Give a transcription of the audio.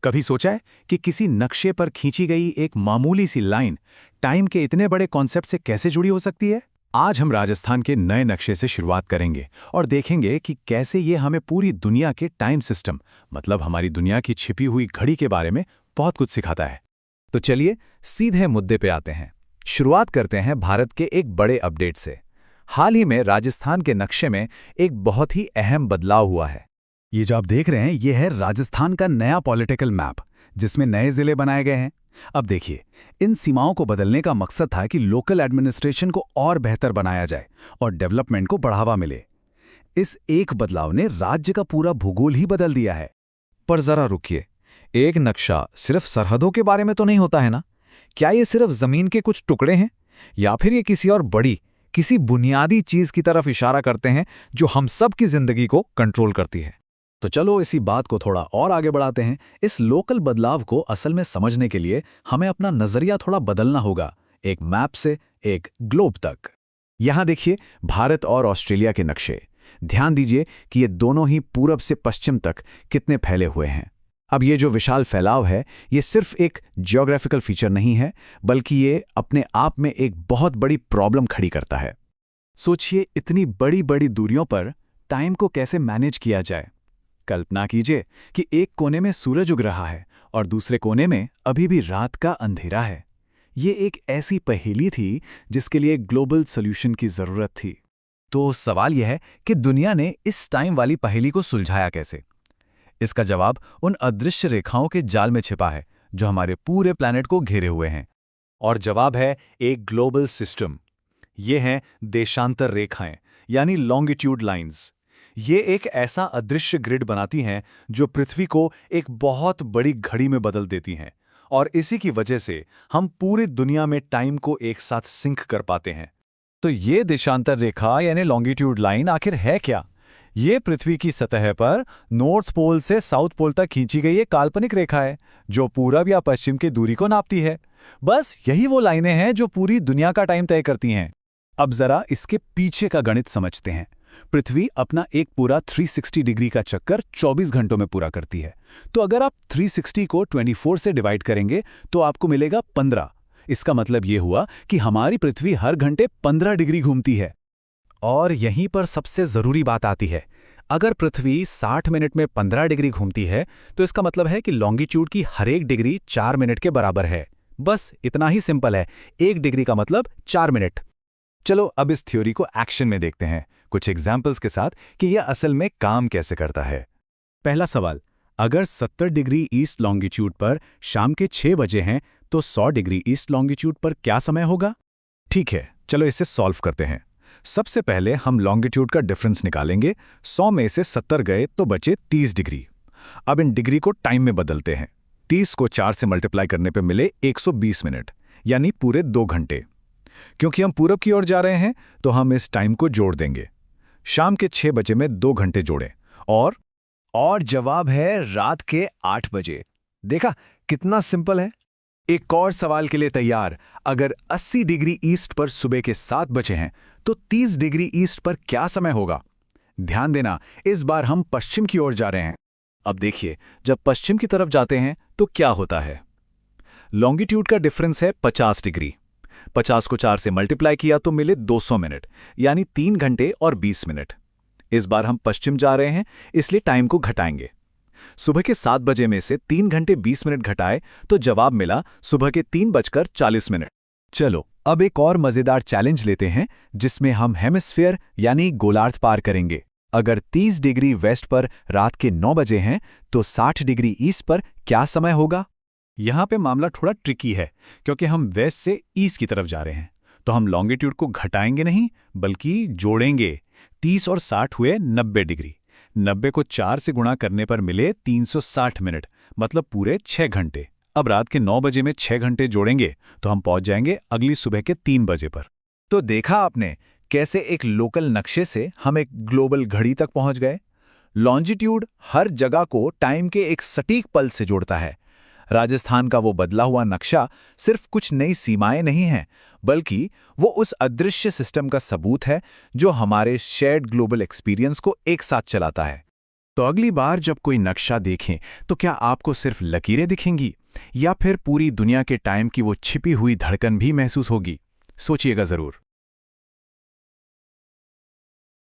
कभी सोचा है कि किसी नक्शे पर खींची गई एक मामूली सी लाइन टाइम के इतने बड़े कॉन्सेप्ट से कैसे जुड़ी हो सकती है? आज हम राजस्थान के नए नक्शे से शुरुआत करेंगे और देखेंगे कि कैसे ये हमें पूरी दुनिया के टाइम सिस्टम, मतलब हमारी दुनिया की छिपी हुई घड़ी के बारे में बहुत कुछ सिखाता है। तो चलिए सीधे मुद्दे पे आते हैं। शुरुआत करते हैं भारत के एक बड़े अपडेट से। हाल ही में राजस्थान के नक्शे में एक बहुत ही अहम बदलाव हुआ है। ये जो आप देख रहे हैं, ये है राजस्थान का नया पॉलिटिकल मैप, जिसमें नए जिले बनाए गए हैं। अब देखिए, इन सीमाओं को बदलने का मकसद था कि लोकल एडमिनिस्ट्रेशन को और बेहतर बनाया जाए और डेवलपमेंट को बढ़ावा मिले। इस एक बदलाव ने राज्य का पूरा भूगोल ही बदल दिया है। पर जरा रुकिए, एक नक्शा सिर्फ सरहदों के बारे में तो नहीं होता है ना? क्या ये सिर्फ जमीन के कुछ टुकड़े हैं, या फिर ये किसी और बड़ी, किसी बुनियादी चीज की तरफ इशारा करते हैं जो हम सब की जिंदगी को कंट्रोल करती है? तो चलो इसी बात को थोड़ा और आगे बढ़ाते हैं। इस लोकल बदलाव को असल में समझने के लिए हमें अपना नजरिया थोड़ा बदलना होगा, एक मैप से एक ग्लोब तक। यहां देखिए भारत और ऑस्ट्रेलिया के नक्शे। ध्यान दीजिए कि ये दोनों ही पूरब से पश्चिम तक कितने फैले हुए हैं। अब ये जो विशाल फैलाव है, ये सिर्फ एक जियोग्राफिकल फीचर नहीं है, बल्कि ये अपने आप में एक बहुत बड़ी प्रॉब्लम खड़ी करता है। सोचिए, इतनी बड़ी बड़ी दूरियों पर टाइम को कैसे मैनेज किया जाए। कल्पना कीजिए कि एक कोने में सूरज उग रहा है और दूसरे कोने में अभी भी रात का अंधेरा है। ये एक ऐसी पहेली थी जिसके लिए ग्लोबल सॉल्यूशन की जरूरत थी। तो सवाल यह है कि दुनिया ने इस टाइम वाली पहेली को सुलझाया कैसे? इसका जवाब उन अदृश्य रेखाओं के जाल में छिपा है जो हमारे पूरे प्लैनेट को घेरे हुए हैं। और जवाब है एक ग्लोबल सिस्टम। ये हैं देशांतर रेखाएं, यानी लॉन्गिट्यूड लाइंस। ये एक ऐसा अदृश्य ग्रिड बनाती हैं जो पृथ्वी को एक बहुत बड़ी घड़ी में बदल देती हैं, और इसी की वजह से हम पूरी दुनिया में टाइम को एक साथ सिंक कर पाते हैं। तो ये देशांतर रेखा यानी लॉन्गिट्यूड लाइन आखिर है क्या? ये पृथ्वी की सतह पर नॉर्थ पोल से साउथ पोल तक खींची गई एक काल्पनिक रेखा है जो पूरब या पश्चिम की दूरी को नापती है। बस यही वो लाइनें हैं जो पूरी दुनिया का टाइम तय करती हैं। अब जरा इसके पीछे का गणित समझते हैं। पृथ्वी अपना एक पूरा 360 डिग्री का चक्कर 24 घंटों में पूरा करती है। तो अगर आप 360 को 24 से डिवाइड करेंगे तो आपको मिलेगा 15। इसका मतलब ये हुआ कि हमारी पृथ्वी हर घंटे 15 डिग्री घूमती है। और यहीं पर सबसे जरूरी बात आती है। अगर पृथ्वी 60 मिनट में 15 डिग्री घूमती है तो इसका मतलब है कि लॉन्गिट्यूड की हर एक डिग्री 4 मिनट के बराबर है। बस इतना ही सिंपल है। 1 डिग्री का मतलब 4 मिनट। चलो अब इस थ्योरी को एक्शन में देखते हैं, कुछ एग्जाम्पल्स के साथ कि यह असल में काम कैसे करता है। पहला सवाल, अगर 70 डिग्री ईस्ट लॉन्गिट्यूड पर शाम के 6 बजे हैं तो 100 डिग्री ईस्ट लॉन्गिट्यूड पर क्या समय होगा? ठीक है, चलो इसे सॉल्व करते हैं। सबसे पहले हम लॉन्गिट्यूड का डिफरेंस निकालेंगे। 100 में से 70 गए तो बचे 30 डिग्री। अब इन डिग्री को टाइम में बदलते हैं। 30 को 4 से मल्टीप्लाई करने पे मिले 120 मिनट, यानी पूरे 2 घंटे। क्योंकि हम पूरब की ओर जा रहे हैं तो हम इस टाइम को जोड़ देंगे। शाम के 6 बजे में 2 घंटे जोड़ें और जवाब है रात के 8 बजे। देखा कितना सिंपल है। एक और सवाल के लिए तैयार। अगर 80 डिग्री ईस्ट पर सुबह के 7 बजे हैं तो 30 डिग्री ईस्ट पर क्या समय होगा? ध्यान देना, इस बार हम पश्चिम की ओर जा रहे हैं। अब देखिए, जब पश्चिम की तरफ जाते हैं तो क्या होता है? लॉन्गिट्यूड का डिफरेंस है 50 डिग्री। 50 को 4 से मल्टीप्लाई किया तो मिले 200 मिनट, यानी 3 घंटे और 20 मिनट। इस बार हम पश्चिम जा रहे हैं, इसलिए टाइम को घटाएंगे। सुबह के 7 बजे में से 3 घंटे 20 मिनट घटाए तो जवाब मिला सुबह के 3:40 मिनट। चलो अब एक और मजेदार चैलेंज लेते हैं, जिसमें हम हेमिस्फीयर यानी गोलार्ध पार करेंगे। अगर 30 डिग्री वेस्ट पर रात के 9 बजे हैं तो 60 डिग्री ईस्ट पर क्या समय होगा? यहाँ पे मामला थोड़ा ट्रिकी है, क्योंकि हम वेस्ट से ईस्ट की तरफ जा रहे हैं। तो हम लॉन्गिट्यूड को घटाएंगे नहीं, बल्कि जोड़ेंगे। 30 और 60 हुए 90 डिग्री। 90 को 4 से गुणा करने पर मिले 360 मिनट, मतलब पूरे 6 घंटे। अब रात के 9 बजे में 6 घंटे जोड़ेंगे तो हम पहुंच जाएंगे अगली सुबह के 3 बजे पर। तो देखा आपने कैसे एक लोकल नक्शे से हम एक ग्लोबल घड़ी तक पहुंच गए। लॉन्जिट्यूड हर जगह को टाइम के एक सटीक पल से जोड़ता है। राजस्थान का वो बदला हुआ नक्शा सिर्फ कुछ नई सीमाएं नहीं हैं, बल्कि वो उस अदृश्य सिस्टम का सबूत है जो हमारे शेयर्ड ग्लोबल एक्सपीरियंस को एक साथ चलाता है। तो अगली बार जब कोई नक्शा देखें तो क्या आपको सिर्फ लकीरें दिखेंगी या फिर पूरी दुनिया के टाइम की वो छिपी हुई धड़कन भी महसूस होगी? सोचिएगा जरूर।